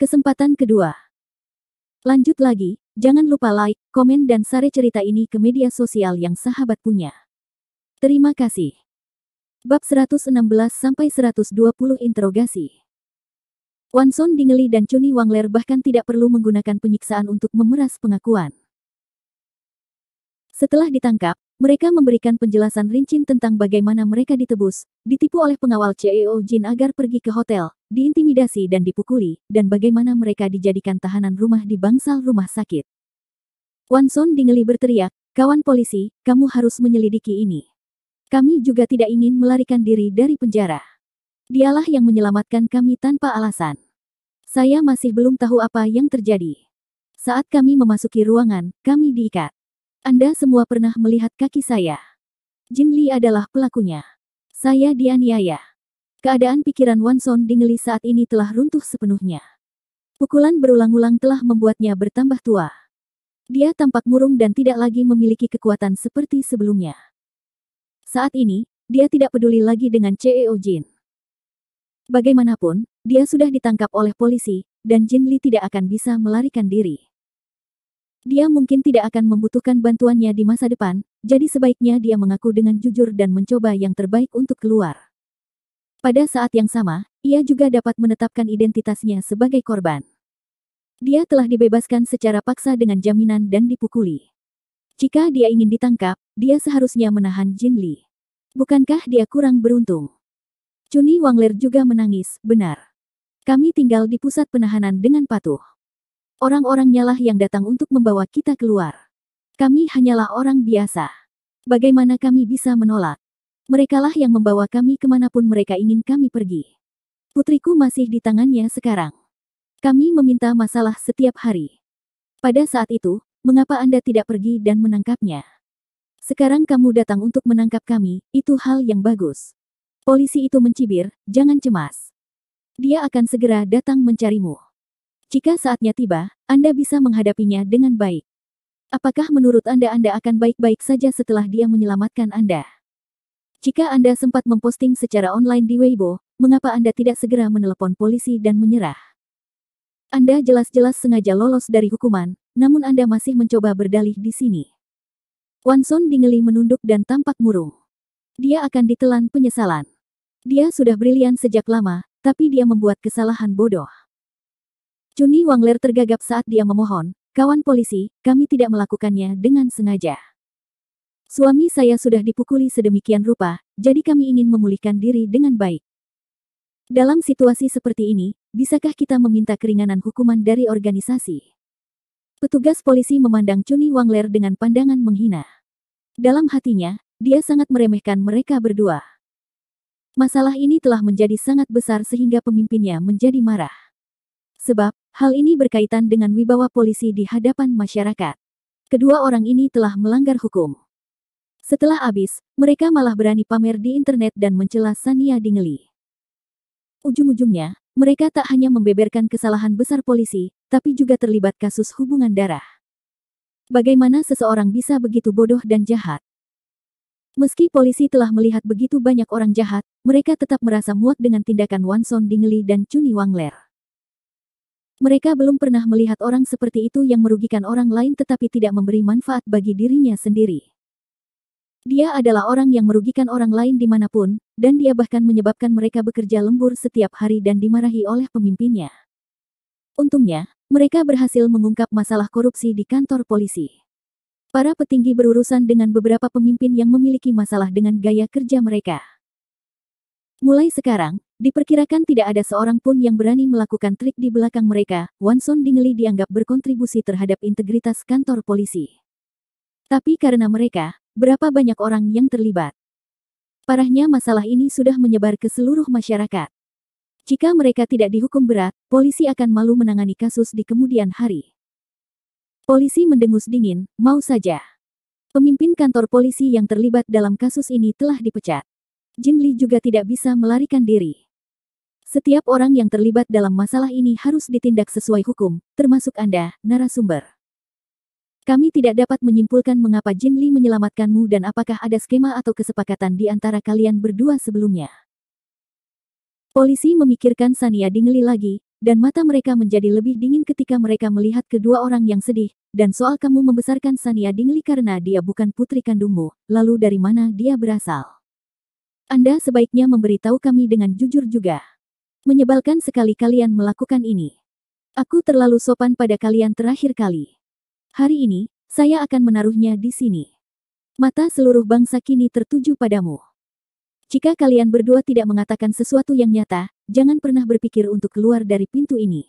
Kesempatan kedua. Lanjut lagi, jangan lupa like, komen dan share cerita ini ke media sosial yang sahabat punya. Terima kasih. Bab 116-120 interogasi. Wanson Dingley dan Chuni Wangler bahkan tidak perlu menggunakan penyiksaan untuk memeras pengakuan. Setelah ditangkap, mereka memberikan penjelasan rinci tentang bagaimana mereka ditipu oleh pengawal CEO Jin agar pergi ke hotel, diintimidasi dan dipukuli, dan bagaimana mereka dijadikan tahanan rumah di bangsal rumah sakit. Wanson Dingley berteriak, "Kawan polisi, kamu harus menyelidiki ini. Kami juga tidak ingin melarikan diri dari penjara. Dialah yang menyelamatkan kami tanpa alasan. Saya masih belum tahu apa yang terjadi. Saat kami memasuki ruangan, kami diikat. Anda semua pernah melihat kaki saya. Jin Lee adalah pelakunya. Saya dianiaya." Keadaan pikiran Wanson Dingley saat ini telah runtuh sepenuhnya. Pukulan berulang-ulang telah membuatnya bertambah tua. Dia tampak murung dan tidak lagi memiliki kekuatan seperti sebelumnya. Saat ini, dia tidak peduli lagi dengan CEO Jin. Bagaimanapun, dia sudah ditangkap oleh polisi, dan Jin Lee tidak akan bisa melarikan diri. Dia mungkin tidak akan membutuhkan bantuannya di masa depan, jadi sebaiknya dia mengaku dengan jujur dan mencoba yang terbaik untuk keluar. Pada saat yang sama, ia juga dapat menetapkan identitasnya sebagai korban. Dia telah dibebaskan secara paksa dengan jaminan dan dipukuli. Jika dia ingin ditangkap, dia seharusnya menahan Jin Lee. Bukankah dia kurang beruntung? Chuni Wangler juga menangis, "Benar. Kami tinggal di pusat penahanan dengan patuh. Orang-orangnya lah yang datang untuk membawa kita keluar. Kami hanyalah orang biasa. Bagaimana kami bisa menolak? Merekalah yang membawa kami kemanapun mereka ingin kami pergi. Putriku masih di tangannya sekarang. Kami meminta masalah setiap hari. Pada saat itu, mengapa Anda tidak pergi dan menangkapnya? Sekarang kamu datang untuk menangkap kami, itu hal yang bagus." Polisi itu mencibir, "Jangan cemas. Dia akan segera datang mencarimu. Jika saatnya tiba, Anda bisa menghadapinya dengan baik. Apakah menurut Anda akan baik-baik saja setelah dia menyelamatkan Anda? Jika Anda sempat memposting secara online di Weibo, mengapa Anda tidak segera menelepon polisi dan menyerah? Anda jelas-jelas sengaja lolos dari hukuman, namun Anda masih mencoba berdalih di sini." Wanson Dingley menunduk dan tampak murung. Dia akan ditelan penyesalan. Dia sudah brilian sejak lama, tapi dia membuat kesalahan bodoh. Chuni Wangler tergagap saat dia memohon, "Kawan polisi, kami tidak melakukannya dengan sengaja. Suami saya sudah dipukuli sedemikian rupa, jadi kami ingin memulihkan diri dengan baik. Dalam situasi seperti ini, bisakah kita meminta keringanan hukuman dari organisasi?" Petugas polisi memandang Chuni Wangler dengan pandangan menghina. Dalam hatinya, dia sangat meremehkan mereka berdua. Masalah ini telah menjadi sangat besar sehingga pemimpinnya menjadi marah. Sebab, hal ini berkaitan dengan wibawa polisi di hadapan masyarakat. Kedua orang ini telah melanggar hukum. Setelah habis, mereka malah berani pamer di internet dan mencela Sania Dingley. Ujung-ujungnya, mereka tak hanya membeberkan kesalahan besar polisi, tapi juga terlibat kasus hubungan darah. Bagaimana seseorang bisa begitu bodoh dan jahat? Meski polisi telah melihat begitu banyak orang jahat, mereka tetap merasa muak dengan tindakan Wanson Dingley dan Chuni Wangler. Mereka belum pernah melihat orang seperti itu yang merugikan orang lain tetapi tidak memberi manfaat bagi dirinya sendiri. Dia adalah orang yang merugikan orang lain dimanapun, dan dia bahkan menyebabkan mereka bekerja lembur setiap hari dan dimarahi oleh pemimpinnya. Untungnya, mereka berhasil mengungkap masalah korupsi di kantor polisi. Para petinggi berurusan dengan beberapa pemimpin yang memiliki masalah dengan gaya kerja mereka. Mulai sekarang, diperkirakan tidak ada seorang pun yang berani melakukan trik di belakang mereka. Wanson Dingley dianggap berkontribusi terhadap integritas kantor polisi. Tapi karena mereka, berapa banyak orang yang terlibat? Parahnya masalah ini sudah menyebar ke seluruh masyarakat. Jika mereka tidak dihukum berat, polisi akan malu menangani kasus di kemudian hari. Polisi mendengus dingin, "Mau saja." Pemimpin kantor polisi yang terlibat dalam kasus ini telah dipecat. Jin Lee juga tidak bisa melarikan diri. Setiap orang yang terlibat dalam masalah ini harus ditindak sesuai hukum, termasuk Anda, narasumber. Kami tidak dapat menyimpulkan mengapa Jin Lee menyelamatkanmu dan apakah ada skema atau kesepakatan di antara kalian berdua sebelumnya. Polisi memikirkan Sania Dingley lagi, dan mata mereka menjadi lebih dingin ketika mereka melihat kedua orang yang sedih. Dan soal kamu membesarkan Sania Dingli karena dia bukan putri kandungmu, lalu dari mana dia berasal? Anda sebaiknya memberitahu kami dengan jujur juga. Menyebalkan sekali kalian melakukan ini. Aku terlalu sopan pada kalian terakhir kali. Hari ini, saya akan menaruhnya di sini. Mata seluruh bangsa kini tertuju padamu. Jika kalian berdua tidak mengatakan sesuatu yang nyata, jangan pernah berpikir untuk keluar dari pintu ini.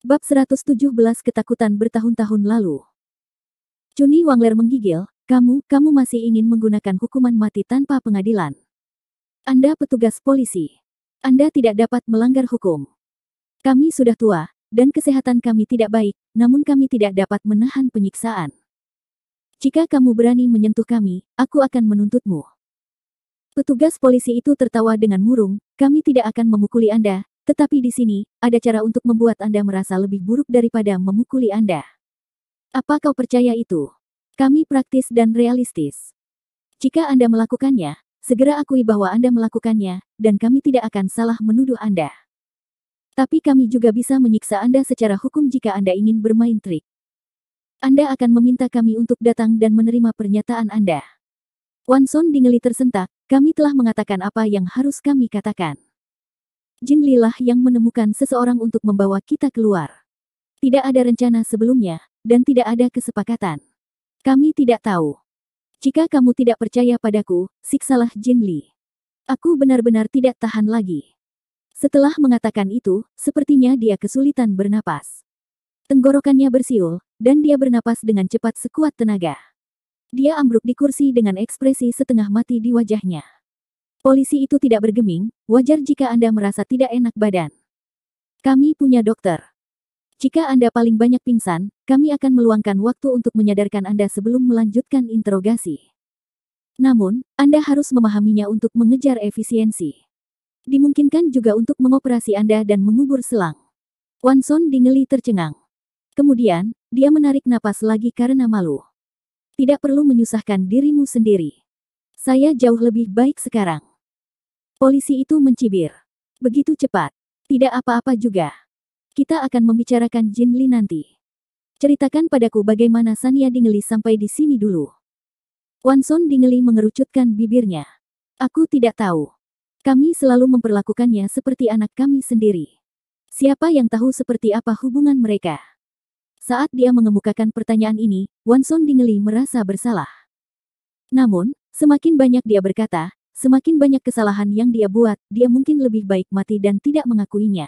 Bab 117 Ketakutan bertahun-tahun lalu. Chuni Wangler menggigil, kamu masih ingin menggunakan hukuman mati tanpa pengadilan. Anda petugas polisi. Anda tidak dapat melanggar hukum. Kami sudah tua, dan kesehatan kami tidak baik, namun kami tidak dapat menahan penyiksaan. Jika kamu berani menyentuh kami, aku akan menuntutmu. Petugas polisi itu tertawa dengan murung, kami tidak akan memukuli Anda, tetapi di sini, ada cara untuk membuat Anda merasa lebih buruk daripada memukuli Anda. Apa kau percaya itu? Kami praktis dan realistis. Jika Anda melakukannya, segera akui bahwa Anda melakukannya, dan kami tidak akan salah menuduh Anda. Tapi kami juga bisa menyiksa Anda secara hukum jika Anda ingin bermain trik. Anda akan meminta kami untuk datang dan menerima pernyataan Anda. Wanson Dingli tersentak, kami telah mengatakan apa yang harus kami katakan. Jin Li lah yang menemukan seseorang untuk membawa kita keluar. Tidak ada rencana sebelumnya, dan tidak ada kesepakatan. Kami tidak tahu. Jika kamu tidak percaya padaku, siksalah Jin Li. Aku benar-benar tidak tahan lagi. Setelah mengatakan itu, sepertinya dia kesulitan bernapas. Tenggorokannya bersiul, dan dia bernapas dengan cepat sekuat tenaga. Dia ambruk di kursi dengan ekspresi setengah mati di wajahnya. Polisi itu tidak bergeming, wajar jika Anda merasa tidak enak badan. Kami punya dokter. Jika Anda paling banyak pingsan, kami akan meluangkan waktu untuk menyadarkan Anda sebelum melanjutkan interogasi. Namun, Anda harus memahaminya untuk mengejar efisiensi. Dimungkinkan juga untuk mengoperasi Anda dan mengubur selang. Wanson Dingli tercengang. Kemudian, dia menarik napas lagi karena malu. Tidak perlu menyusahkan dirimu sendiri. Saya jauh lebih baik sekarang. Polisi itu mencibir. Begitu cepat. Tidak apa-apa juga. Kita akan membicarakan Jin Li nanti. Ceritakan padaku bagaimana Sania Dingli sampai di sini dulu. Wanson Dingli mengerucutkan bibirnya. Aku tidak tahu. Kami selalu memperlakukannya seperti anak kami sendiri. Siapa yang tahu seperti apa hubungan mereka? Saat dia mengemukakan pertanyaan ini, Wanson Dingli merasa bersalah. Namun, semakin banyak dia berkata, semakin banyak kesalahan yang dia buat, dia mungkin lebih baik mati dan tidak mengakuinya.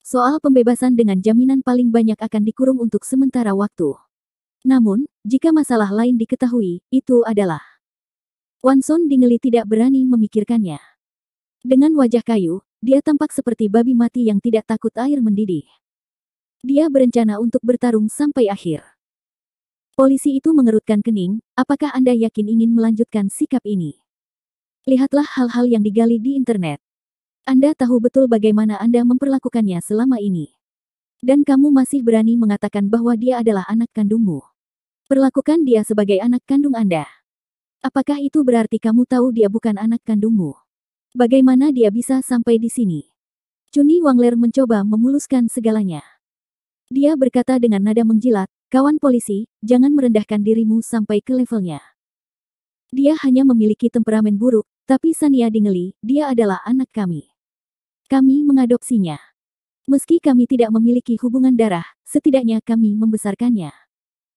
Soal pembebasan dengan jaminan paling banyak akan dikurung untuk sementara waktu. Namun, jika masalah lain diketahui, itu adalah... Wanson Dingli tidak berani memikirkannya. Dengan wajah kayu, dia tampak seperti babi mati yang tidak takut air mendidih. Dia berencana untuk bertarung sampai akhir. Polisi itu mengerutkan kening, apakah Anda yakin ingin melanjutkan sikap ini? Lihatlah hal-hal yang digali di internet. Anda tahu betul bagaimana Anda memperlakukannya selama ini. Dan kamu masih berani mengatakan bahwa dia adalah anak kandungmu. Perlakukan dia sebagai anak kandung Anda. Apakah itu berarti kamu tahu dia bukan anak kandungmu? Bagaimana dia bisa sampai di sini? Chuni Wangler mencoba memuluskan segalanya. Dia berkata dengan nada menjilat, kawan polisi, jangan merendahkan dirimu sampai ke levelnya. Dia hanya memiliki temperamen buruk, tapi Sania Dingli, dia adalah anak kami. Kami mengadopsinya. Meski kami tidak memiliki hubungan darah, setidaknya kami membesarkannya.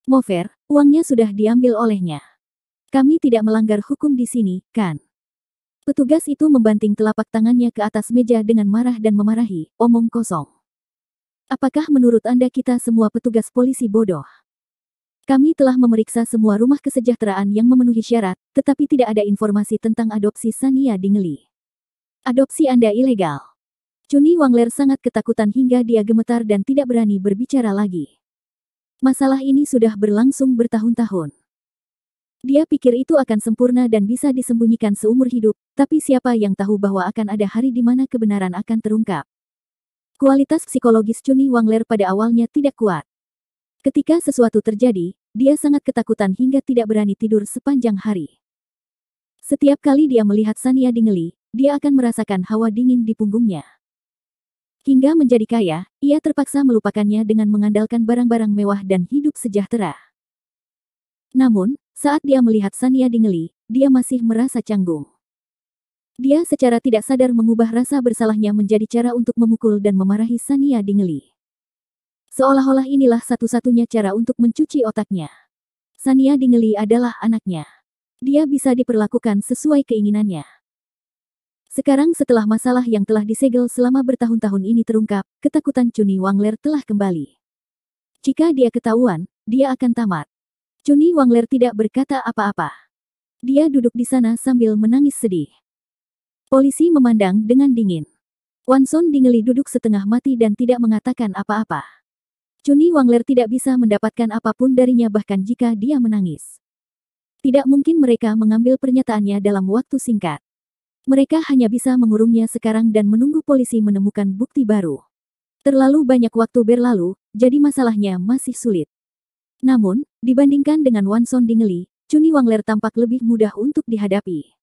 Mover, uangnya sudah diambil olehnya. Kami tidak melanggar hukum di sini, kan? Petugas itu membanting telapak tangannya ke atas meja dengan marah dan memarahi, omong kosong. Apakah menurut Anda kita semua petugas polisi bodoh? Kami telah memeriksa semua rumah kesejahteraan yang memenuhi syarat, tetapi tidak ada informasi tentang adopsi Sania Dingli. Adopsi Anda ilegal. Chuni Wangler sangat ketakutan hingga dia gemetar dan tidak berani berbicara lagi. Masalah ini sudah berlangsung bertahun-tahun. Dia pikir itu akan sempurna dan bisa disembunyikan seumur hidup, tapi siapa yang tahu bahwa akan ada hari di mana kebenaran akan terungkap. Kualitas psikologis Chuni Wangler pada awalnya tidak kuat. Ketika sesuatu terjadi, dia sangat ketakutan hingga tidak berani tidur sepanjang hari. Setiap kali dia melihat Sania Dingli, dia akan merasakan hawa dingin di punggungnya. Hingga menjadi kaya, ia terpaksa melupakannya dengan mengandalkan barang-barang mewah dan hidup sejahtera. Namun, saat dia melihat Sania Dingley, dia masih merasa canggung. Dia secara tidak sadar mengubah rasa bersalahnya menjadi cara untuk memukul dan memarahi Sania Dingley. Seolah-olah inilah satu-satunya cara untuk mencuci otaknya. Sania Dingley adalah anaknya. Dia bisa diperlakukan sesuai keinginannya. Sekarang setelah masalah yang telah disegel selama bertahun-tahun ini terungkap, ketakutan Chuni Wangler telah kembali. Jika dia ketahuan, dia akan tamat. Chuni Wangler tidak berkata apa-apa. Dia duduk di sana sambil menangis sedih. Polisi memandang dengan dingin. Wanson Dingley duduk setengah mati dan tidak mengatakan apa-apa. Chuni Wangler tidak bisa mendapatkan apapun darinya bahkan jika dia menangis. Tidak mungkin mereka mengambil pernyataannya dalam waktu singkat. Mereka hanya bisa mengurungnya sekarang dan menunggu polisi menemukan bukti baru. Terlalu banyak waktu berlalu, jadi masalahnya masih sulit. Namun, dibandingkan dengan Wanson Dingley, Chuni Wangler tampak lebih mudah untuk dihadapi.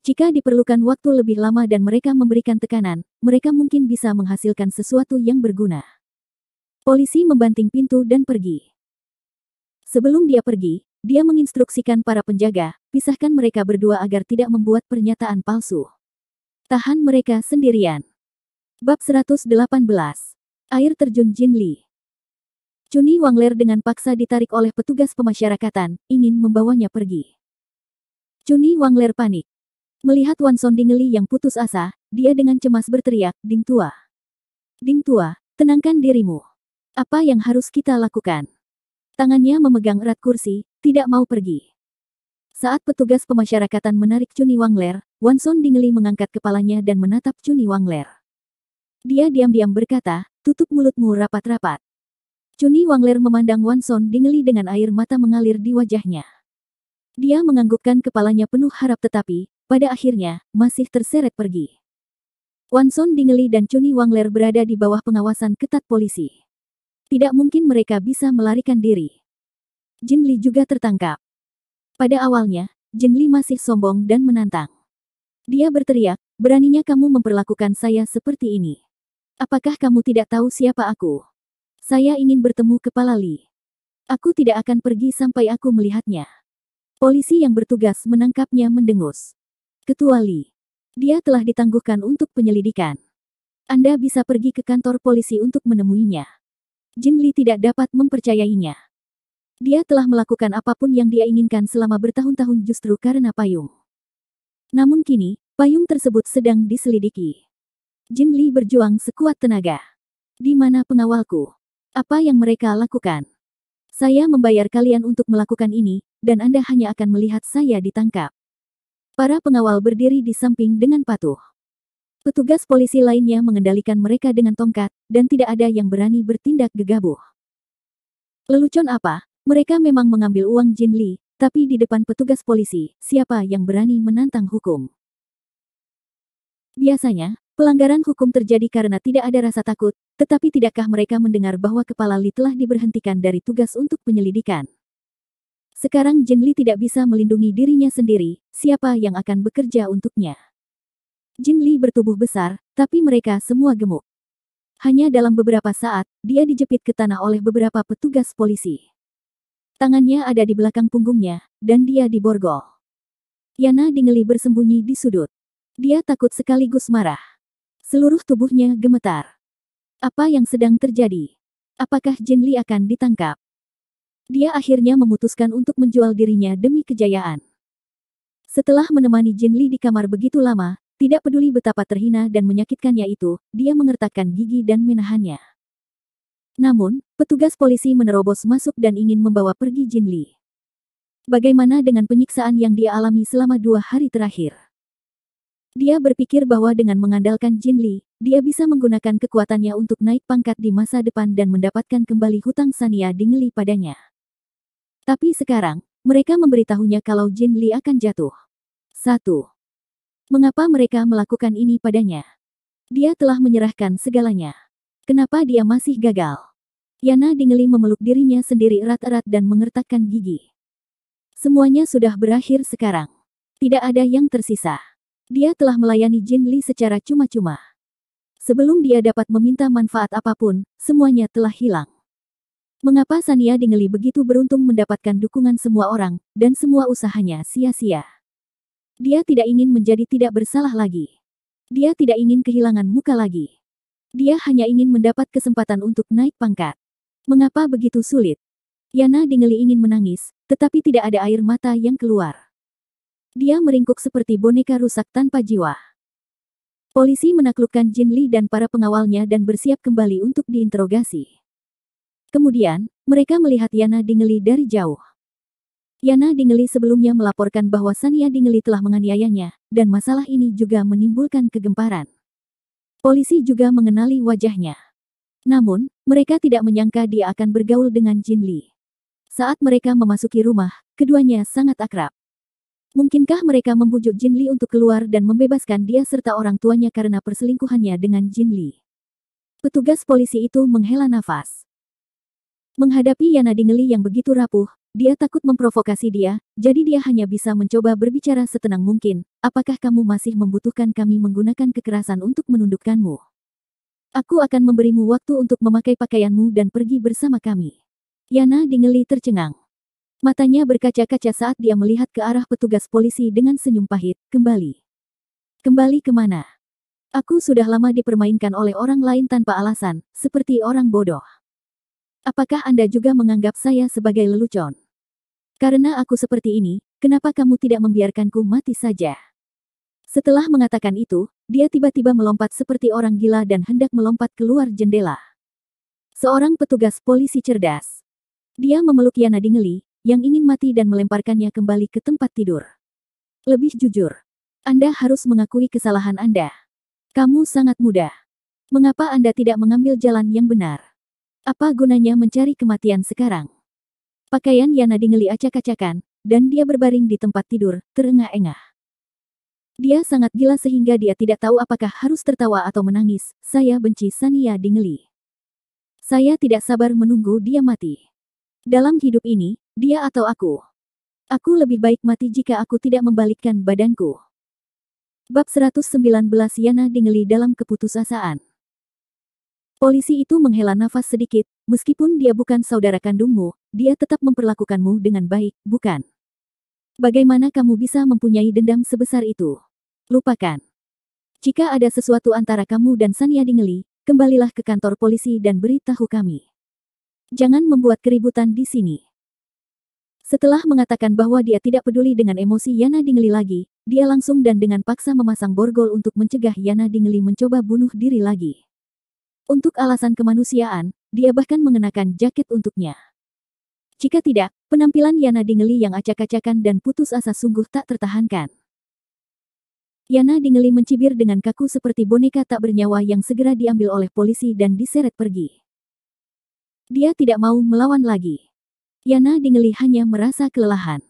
Jika diperlukan waktu lebih lama dan mereka memberikan tekanan, mereka mungkin bisa menghasilkan sesuatu yang berguna. Polisi membanting pintu dan pergi. Sebelum dia pergi, dia menginstruksikan para penjaga, pisahkan mereka berdua agar tidak membuat pernyataan palsu. Tahan mereka sendirian. Bab 118. Air terjun Jinli. Chuni Wangler dengan paksa ditarik oleh petugas pemasyarakatan, ingin membawanya pergi. Chuni Wangler panik. Melihat Wanson Dingley yang putus asa, dia dengan cemas berteriak, "Ding Tua. Ding Tua, tenangkan dirimu. Apa yang harus kita lakukan?" Tangannya memegang erat kursi, tidak mau pergi. Saat petugas pemasyarakatan menarik Chuni Wangler, Wanson Dingley mengangkat kepalanya dan menatap Chuni Wangler. Dia diam-diam berkata, "Tutup mulutmu rapat-rapat." Chuni Wangler memandang Wanson Dingley dengan air mata mengalir di wajahnya. Dia menganggukkan kepalanya penuh harap tetapi, pada akhirnya, masih terseret pergi. Wanson Dingley dan Chuni Wangler berada di bawah pengawasan ketat polisi. Tidak mungkin mereka bisa melarikan diri. Jinli juga tertangkap. Pada awalnya, Jinli masih sombong dan menantang. Dia berteriak, "Beraninya kamu memperlakukan saya seperti ini? Apakah kamu tidak tahu siapa aku? Saya ingin bertemu kepala Li. Aku tidak akan pergi sampai aku melihatnya." Polisi yang bertugas menangkapnya mendengus. "Ketua Li. Dia telah ditangguhkan untuk penyelidikan. Anda bisa pergi ke kantor polisi untuk menemuinya." Jinli tidak dapat mempercayainya. Dia telah melakukan apapun yang dia inginkan selama bertahun-tahun justru karena payung. Namun kini, payung tersebut sedang diselidiki. Jinli berjuang sekuat tenaga. "Di mana pengawalku? Apa yang mereka lakukan? Saya membayar kalian untuk melakukan ini, dan Anda hanya akan melihat saya ditangkap." Para pengawal berdiri di samping dengan patuh. Petugas polisi lainnya mengendalikan mereka dengan tongkat, dan tidak ada yang berani bertindak gegabah. Lelucon apa? Mereka memang mengambil uang Jinli, tapi di depan petugas polisi, siapa yang berani menantang hukum? Biasanya, pelanggaran hukum terjadi karena tidak ada rasa takut, tetapi tidakkah mereka mendengar bahwa kepala Li telah diberhentikan dari tugas untuk penyelidikan? Sekarang Jinli tidak bisa melindungi dirinya sendiri, siapa yang akan bekerja untuknya? Jinli bertubuh besar, tapi mereka semua gemuk. Hanya dalam beberapa saat, dia dijepit ke tanah oleh beberapa petugas polisi. Tangannya ada di belakang punggungnya, dan dia diborgol. Yana Dingley bersembunyi di sudut. Dia takut sekaligus marah. Seluruh tubuhnya gemetar. Apa yang sedang terjadi? Apakah Jinli akan ditangkap? Dia akhirnya memutuskan untuk menjual dirinya demi kejayaan. Setelah menemani Jinli di kamar begitu lama, tidak peduli betapa terhina dan menyakitkannya itu, dia mengertakkan gigi dan menahannya. Namun, petugas polisi menerobos masuk dan ingin membawa pergi Jinli. Bagaimana dengan penyiksaan yang dia alami selama 2 hari terakhir? Dia berpikir bahwa dengan mengandalkan Jinli, dia bisa menggunakan kekuatannya untuk naik pangkat di masa depan dan mendapatkan kembali hutang Sania Dingley padanya. Tapi sekarang, mereka memberitahunya kalau Jinli akan jatuh. 1. Mengapa mereka melakukan ini padanya? Dia telah menyerahkan segalanya. Kenapa dia masih gagal? Yana Dingley memeluk dirinya sendiri erat-erat dan mengertakkan gigi. Semuanya sudah berakhir sekarang. Tidak ada yang tersisa. Dia telah melayani Jinli secara cuma-cuma. Sebelum dia dapat meminta manfaat apapun, semuanya telah hilang. Mengapa Sania Dingeli begitu beruntung mendapatkan dukungan semua orang, dan semua usahanya sia-sia? Dia tidak ingin menjadi tidak bersalah lagi. Dia tidak ingin kehilangan muka lagi. Dia hanya ingin mendapat kesempatan untuk naik pangkat. Mengapa begitu sulit? Yana Dingeli ingin menangis, tetapi tidak ada air mata yang keluar. Dia meringkuk seperti boneka rusak tanpa jiwa. Polisi menaklukkan Jin Li dan para pengawalnya dan bersiap kembali untuk diinterogasi. Kemudian, mereka melihat Yana Dingeli dari jauh. Yana Dingeli sebelumnya melaporkan bahwa Sania Dingeli telah menganiayanya, dan masalah ini juga menimbulkan kegemparan. Polisi juga mengenali wajahnya. Namun, mereka tidak menyangka dia akan bergaul dengan Jin Li. Saat mereka memasuki rumah, keduanya sangat akrab. Mungkinkah mereka membujuk Jin Li untuk keluar dan membebaskan dia serta orang tuanya karena perselingkuhannya dengan Jin Li? Petugas polisi itu menghela nafas. Menghadapi Yana Dingeli yang begitu rapuh, dia takut memprovokasi dia, jadi dia hanya bisa mencoba berbicara setenang mungkin. Apakah kamu masih membutuhkan kami menggunakan kekerasan untuk menundukkanmu? Aku akan memberimu waktu untuk memakai pakaianmu dan pergi bersama kami. Yana Dingeli tercengang. Matanya berkaca-kaca saat dia melihat ke arah petugas polisi dengan senyum pahit. Kembali. Kembali kemana? Aku sudah lama dipermainkan oleh orang lain tanpa alasan, seperti orang bodoh. Apakah Anda juga menganggap saya sebagai lelucon? Karena aku seperti ini, kenapa kamu tidak membiarkanku mati saja? Setelah mengatakan itu, dia tiba-tiba melompat seperti orang gila dan hendak melompat keluar jendela. Seorang petugas polisi cerdas. Dia memeluk Yana Dingeli, yang ingin mati dan melemparkannya kembali ke tempat tidur. Lebih jujur. Anda harus mengakui kesalahan Anda. Kamu sangat muda. Mengapa Anda tidak mengambil jalan yang benar? Apa gunanya mencari kematian sekarang? Pakaian Yana Dingeli acak-acakan, dan dia berbaring di tempat tidur, terengah-engah. Dia sangat gila sehingga dia tidak tahu apakah harus tertawa atau menangis. Saya benci Sania Dingeli. Saya tidak sabar menunggu dia mati. Dalam hidup ini, dia atau aku. Aku lebih baik mati jika aku tidak membalikkan badanku. Bab 119 Yana Dingeli dalam keputusasaan. Polisi itu menghela nafas sedikit, meskipun dia bukan saudara kandungmu, dia tetap memperlakukanmu dengan baik, bukan? Bagaimana kamu bisa mempunyai dendam sebesar itu? Lupakan. Jika ada sesuatu antara kamu dan Sania Dingeli, kembalilah ke kantor polisi dan beritahu kami. Jangan membuat keributan di sini. Setelah mengatakan bahwa dia tidak peduli dengan emosi Yana Dingeli lagi, dia langsung dan dengan paksa memasang borgol untuk mencegah Yana Dingeli mencoba bunuh diri lagi. Untuk alasan kemanusiaan, dia bahkan mengenakan jaket untuknya. Jika tidak, penampilan Yana Dingeli yang acak-acakan dan putus asa sungguh tak tertahankan. Yana Dingeli mencibir dengan kaku seperti boneka tak bernyawa yang segera diambil oleh polisi dan diseret pergi. Dia tidak mau melawan lagi. Yana Dingeli hanya merasa kelelahan.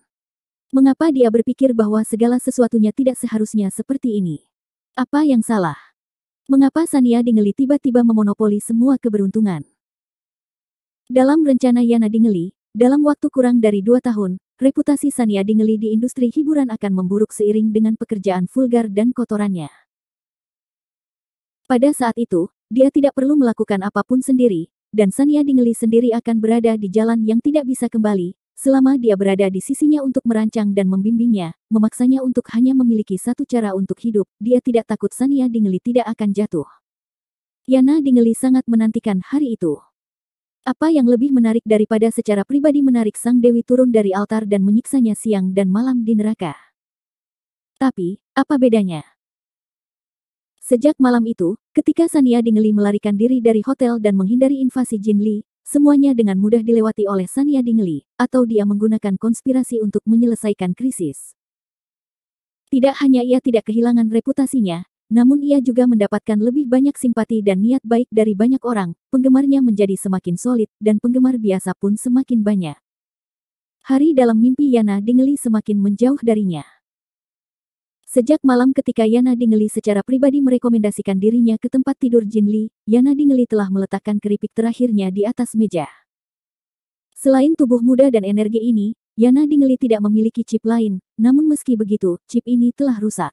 Mengapa dia berpikir bahwa segala sesuatunya tidak seharusnya seperti ini? Apa yang salah? Mengapa Sania Dingeli tiba-tiba memonopoli semua keberuntungan? Dalam rencana Yana Dingeli, dalam waktu kurang dari 2 tahun, reputasi Sania Dingeli di industri hiburan akan memburuk seiring dengan pekerjaan vulgar dan kotorannya. Pada saat itu, dia tidak perlu melakukan apapun sendiri, dan Sania Dingeli sendiri akan berada di jalan yang tidak bisa kembali, selama dia berada di sisinya untuk merancang dan membimbingnya, memaksanya untuk hanya memiliki satu cara untuk hidup, dia tidak takut Sania Dingeli tidak akan jatuh. Yana Dingeli sangat menantikan hari itu. Apa yang lebih menarik daripada secara pribadi menarik sang dewi turun dari altar dan menyiksanya siang dan malam di neraka? Tapi, apa bedanya? Sejak malam itu, ketika Sania Dingeli melarikan diri dari hotel dan menghindari invasi Jin Li, semuanya dengan mudah dilewati oleh Sania Dingeli, atau dia menggunakan konspirasi untuk menyelesaikan krisis. Tidak hanya ia tidak kehilangan reputasinya, namun ia juga mendapatkan lebih banyak simpati dan niat baik dari banyak orang, penggemarnya menjadi semakin solid, dan penggemar biasa pun semakin banyak. Hari dalam mimpi Yana Dingeli semakin menjauh darinya. Sejak malam ketika Yana Dingeli secara pribadi merekomendasikan dirinya ke tempat tidur Jin Li, Yana Dingeli telah meletakkan keripik terakhirnya di atas meja. Selain tubuh muda dan energi ini, Yana Dingeli tidak memiliki chip lain, namun meski begitu, chip ini telah rusak.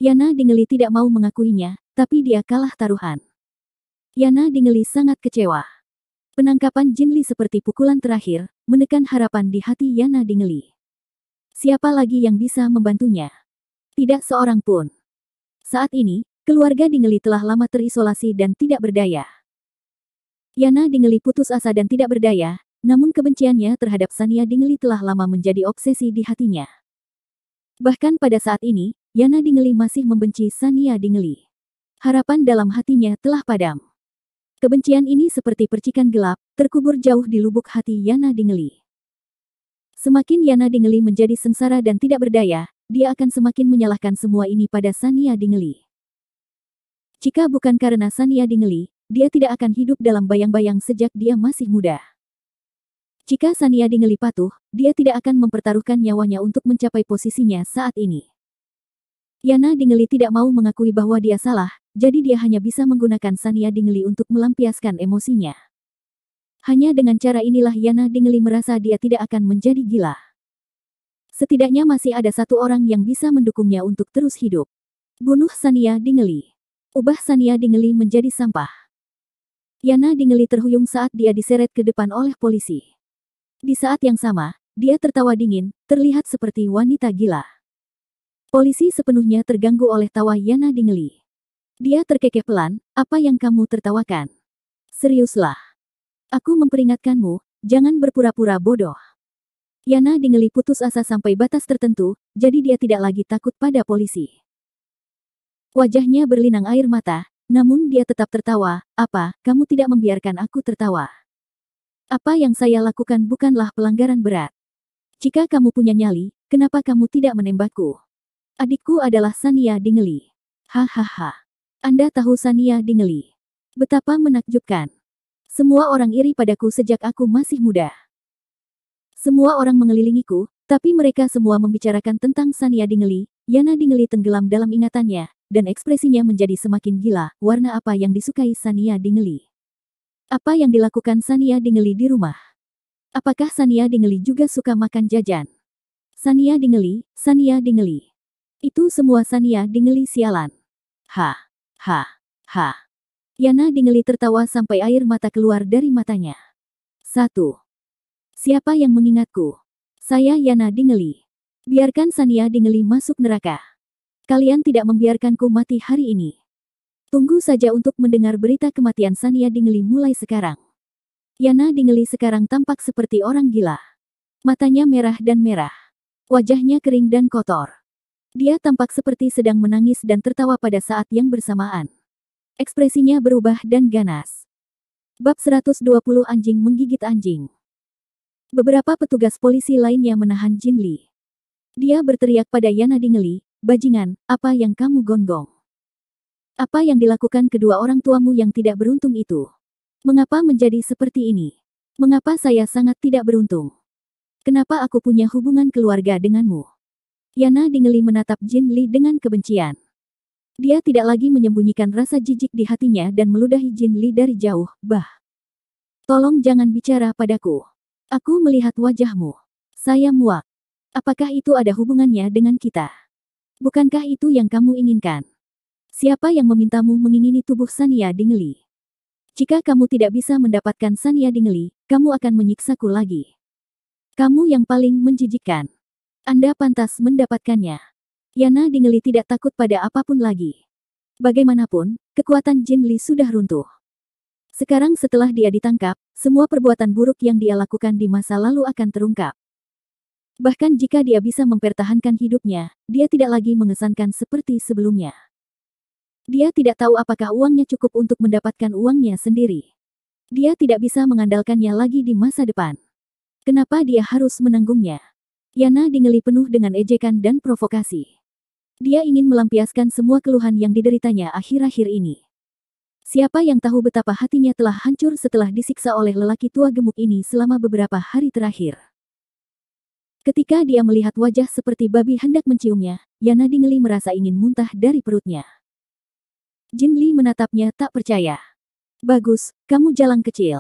Yana Dingeli tidak mau mengakuinya, tapi dia kalah taruhan. Yana Dingley sangat kecewa. Penangkapan Jin Li seperti pukulan terakhir, menekan harapan di hati Yana Dingley. Siapa lagi yang bisa membantunya? Tidak seorang pun. Saat ini, keluarga Dingley telah lama terisolasi dan tidak berdaya. Yana Dingley putus asa dan tidak berdaya, namun kebenciannya terhadap Sania Dingley telah lama menjadi obsesi di hatinya. Bahkan pada saat ini, Yana Dingley masih membenci Sania Dingley. Harapan dalam hatinya telah padam. Kebencian ini seperti percikan gelap, terkubur jauh di lubuk hati Yana Dingley. Semakin Yana Dingley menjadi sengsara dan tidak berdaya, dia akan semakin menyalahkan semua ini pada Sania Dingley. Jika bukan karena Sania Dingley, dia tidak akan hidup dalam bayang-bayang sejak dia masih muda. Jika Sania Dingley patuh, dia tidak akan mempertaruhkan nyawanya untuk mencapai posisinya saat ini. Yana Dingley tidak mau mengakui bahwa dia salah, jadi dia hanya bisa menggunakan Sania Dingley untuk melampiaskan emosinya. Hanya dengan cara inilah Yana Dingley merasa dia tidak akan menjadi gila. Setidaknya masih ada satu orang yang bisa mendukungnya untuk terus hidup. Bunuh Sania Dingley. Ubah Sania Dingley menjadi sampah. Yana Dingley terhuyung saat dia diseret ke depan oleh polisi. Di saat yang sama, dia tertawa dingin, terlihat seperti wanita gila. Polisi sepenuhnya terganggu oleh tawa Yana Dingley. Dia terkekeh pelan, apa yang kamu tertawakan? Seriuslah. Aku memperingatkanmu, jangan berpura-pura bodoh. Yana Dingley putus asa sampai batas tertentu, jadi dia tidak lagi takut pada polisi. Wajahnya berlinang air mata, namun dia tetap tertawa, apa, kamu tidak membiarkan aku tertawa? Apa yang saya lakukan bukanlah pelanggaran berat. Jika kamu punya nyali, kenapa kamu tidak menembakku? Adikku adalah Sania Dingley. Hahaha. Anda tahu Sania Dingley. Betapa menakjubkan. Semua orang iri padaku sejak aku masih muda. Semua orang mengelilingiku, tapi mereka semua membicarakan tentang Sania Dingley. Yana Dingley tenggelam dalam ingatannya, dan ekspresinya menjadi semakin gila. Warna apa yang disukai Sania Dingley? Apa yang dilakukan Sania Dingley di rumah? Apakah Sania Dingley juga suka makan jajan? Sania Dingley, Sania Dingley. Itu semua Sania Dingley sialan. Ha. Yana Dingley tertawa sampai air mata keluar dari matanya. 1. Siapa yang mengingatku? Saya Yana Dingley. Biarkan Sania Dingley masuk neraka. Kalian tidak membiarkanku mati hari ini. Tunggu saja untuk mendengar berita kematian Sania Dingley mulai sekarang. Yana Dingley sekarang tampak seperti orang gila. Matanya merah dan merah. Wajahnya kering dan kotor. Dia tampak seperti sedang menangis dan tertawa pada saat yang bersamaan. Ekspresinya berubah dan ganas. Bab 120 Anjing menggigit anjing. Beberapa petugas polisi lainnya menahan Jin Li. Dia berteriak pada Yana Dingley, bajingan, apa yang kamu gonggong? Apa yang dilakukan kedua orang tuamu yang tidak beruntung itu? Mengapa menjadi seperti ini? Mengapa saya sangat tidak beruntung? Kenapa aku punya hubungan keluarga denganmu? Yana Dingley menatap Jin Li dengan kebencian. Dia tidak lagi menyembunyikan rasa jijik di hatinya dan meludahi Jin Li dari jauh, bah. Tolong jangan bicara padaku. Aku melihat wajahmu. Saya muak. Apakah itu ada hubungannya dengan kita? Bukankah itu yang kamu inginkan? Siapa yang memintamu mengingini tubuh Sania Dingley? Jika kamu tidak bisa mendapatkan Sania Dingley, kamu akan menyiksaku lagi. Kamu yang paling menjijikkan. Anda pantas mendapatkannya. Yana Dingley tidak takut pada apapun lagi. Bagaimanapun, kekuatan Jin Li sudah runtuh. Sekarang setelah dia ditangkap, semua perbuatan buruk yang dia lakukan di masa lalu akan terungkap. Bahkan jika dia bisa mempertahankan hidupnya, dia tidak lagi mengesankan seperti sebelumnya. Dia tidak tahu apakah uangnya cukup untuk mendapatkan uangnya sendiri. Dia tidak bisa mengandalkannya lagi di masa depan. Kenapa dia harus menanggungnya? Yana Dingley penuh dengan ejekan dan provokasi. Dia ingin melampiaskan semua keluhan yang dideritanya akhir-akhir ini. Siapa yang tahu betapa hatinya telah hancur setelah disiksa oleh lelaki tua gemuk ini selama beberapa hari terakhir. Ketika dia melihat wajah seperti babi hendak menciumnya, Yana Dingley merasa ingin muntah dari perutnya. Jin Li menatapnya tak percaya. Bagus, kamu jalang kecil.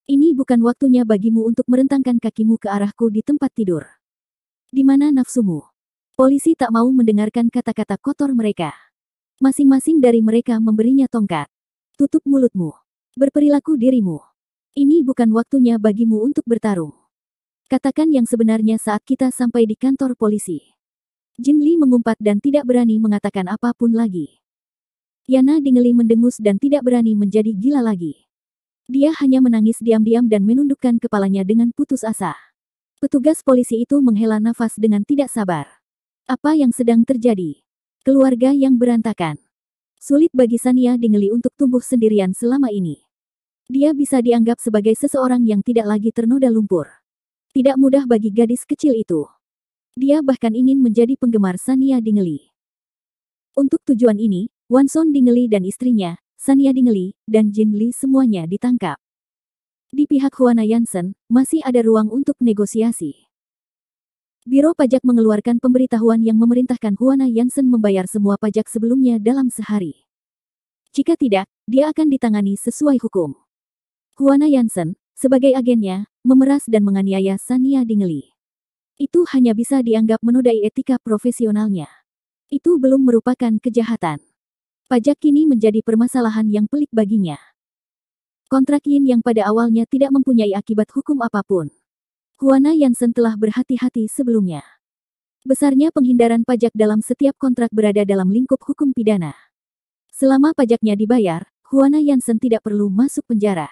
Ini bukan waktunya bagimu untuk merentangkan kakimu ke arahku di tempat tidur. Di mana nafsumu? Polisi tak mau mendengarkan kata-kata kotor mereka. Masing-masing dari mereka memberinya tongkat. Tutup mulutmu. Berperilaku dirimu. Ini bukan waktunya bagimu untuk bertarung. Katakan yang sebenarnya saat kita sampai di kantor polisi. Jin Li mengumpat dan tidak berani mengatakan apapun lagi. Yana Dingley mendengus dan tidak berani menjadi gila lagi. Dia hanya menangis diam-diam dan menundukkan kepalanya dengan putus asa. Petugas polisi itu menghela nafas dengan tidak sabar. Apa yang sedang terjadi? Keluarga yang berantakan. Sulit bagi Sania Dingley untuk tumbuh sendirian selama ini. Dia bisa dianggap sebagai seseorang yang tidak lagi ternoda lumpur. Tidak mudah bagi gadis kecil itu. Dia bahkan ingin menjadi penggemar Sania Dingley. Untuk tujuan ini, Wanson Dingley dan istrinya, Sania Dingley, dan Jin Li semuanya ditangkap. Di pihak Huana Yansen, masih ada ruang untuk negosiasi. Biro Pajak mengeluarkan pemberitahuan yang memerintahkan Huana Yansen membayar semua pajak sebelumnya dalam sehari. Jika tidak, dia akan ditangani sesuai hukum. Huana Yansen, sebagai agennya, memeras dan menganiaya Sania Dingley. Itu hanya bisa dianggap menodai etika profesionalnya. Itu belum merupakan kejahatan. Pajak kini menjadi permasalahan yang pelik baginya. Kontrak Yin yang pada awalnya tidak mempunyai akibat hukum apapun. Huana Yansen telah berhati-hati sebelumnya. Besarnya penghindaran pajak dalam setiap kontrak berada dalam lingkup hukum pidana. Selama pajaknya dibayar, Huana Yansen tidak perlu masuk penjara.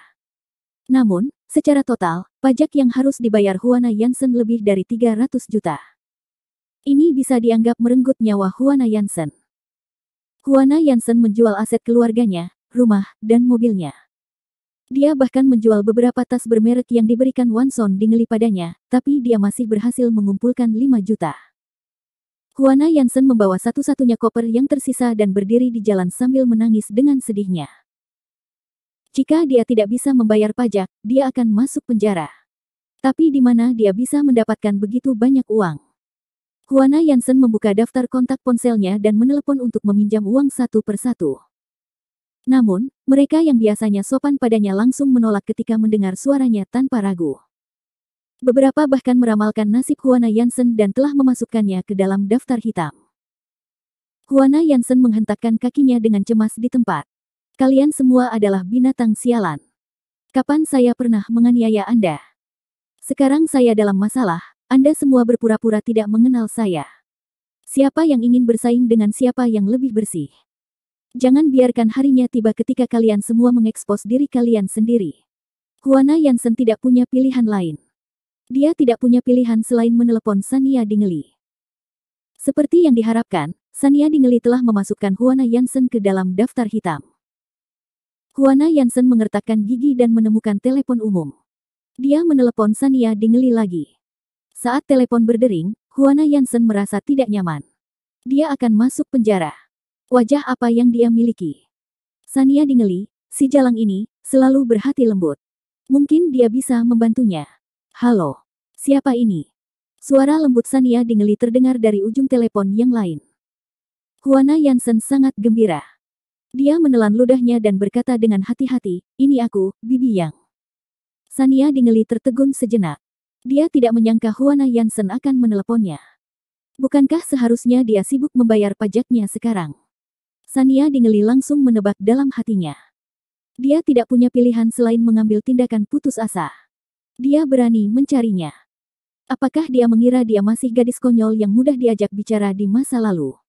Namun, secara total, pajak yang harus dibayar Huana Yansen lebih dari 300 juta. Ini bisa dianggap merenggut nyawa Huana Yansen. Huana Yansen menjual aset keluarganya, rumah, dan mobilnya. Dia bahkan menjual beberapa tas bermerek yang diberikan Wanson Dingley padanya, tapi dia masih berhasil mengumpulkan 5 juta. Huana Yansen membawa satu-satunya koper yang tersisa dan berdiri di jalan sambil menangis dengan sedihnya. Jika dia tidak bisa membayar pajak, dia akan masuk penjara. Tapi di mana dia bisa mendapatkan begitu banyak uang? Huana Yansen membuka daftar kontak ponselnya dan menelepon untuk meminjam uang satu persatu. Namun, mereka yang biasanya sopan padanya langsung menolak ketika mendengar suaranya tanpa ragu. Beberapa bahkan meramalkan nasib Huana Yansen dan telah memasukkannya ke dalam daftar hitam. Huana Yansen menghentakkan kakinya dengan cemas di tempat. Kalian semua adalah binatang sialan. Kapan saya pernah menganiaya Anda? Sekarang saya dalam masalah, Anda semua berpura-pura tidak mengenal saya. Siapa yang ingin bersaing dengan siapa yang lebih bersih? Jangan biarkan harinya tiba ketika kalian semua mengekspos diri kalian sendiri. Huana Yansen tidak punya pilihan lain. Dia tidak punya pilihan selain menelepon Sania Dingley. Seperti yang diharapkan, Sania Dingley telah memasukkan Huana Yansen ke dalam daftar hitam. Huana Yansen mengertakkan gigi dan menemukan telepon umum. Dia menelepon Sania Dingley lagi. Saat telepon berdering, Huana Yansen merasa tidak nyaman. Dia akan masuk penjara. Wajah apa yang dia miliki? Sania Dingley, si jalang ini, selalu berhati lembut. Mungkin dia bisa membantunya. Halo, siapa ini? Suara lembut Sania Dingley terdengar dari ujung telepon yang lain. Huana Yansen sangat gembira. Dia menelan ludahnya dan berkata dengan hati-hati, ini aku, Bibi Yang. Sania Dingley tertegun sejenak. Dia tidak menyangka Huana Yansen akan meneleponnya. Bukankah seharusnya dia sibuk membayar pajaknya sekarang? Sania Dingley langsung menebak dalam hatinya. Dia tidak punya pilihan selain mengambil tindakan putus asa. Dia berani mencarinya. Apakah dia mengira dia masih gadis konyol yang mudah diajak bicara di masa lalu?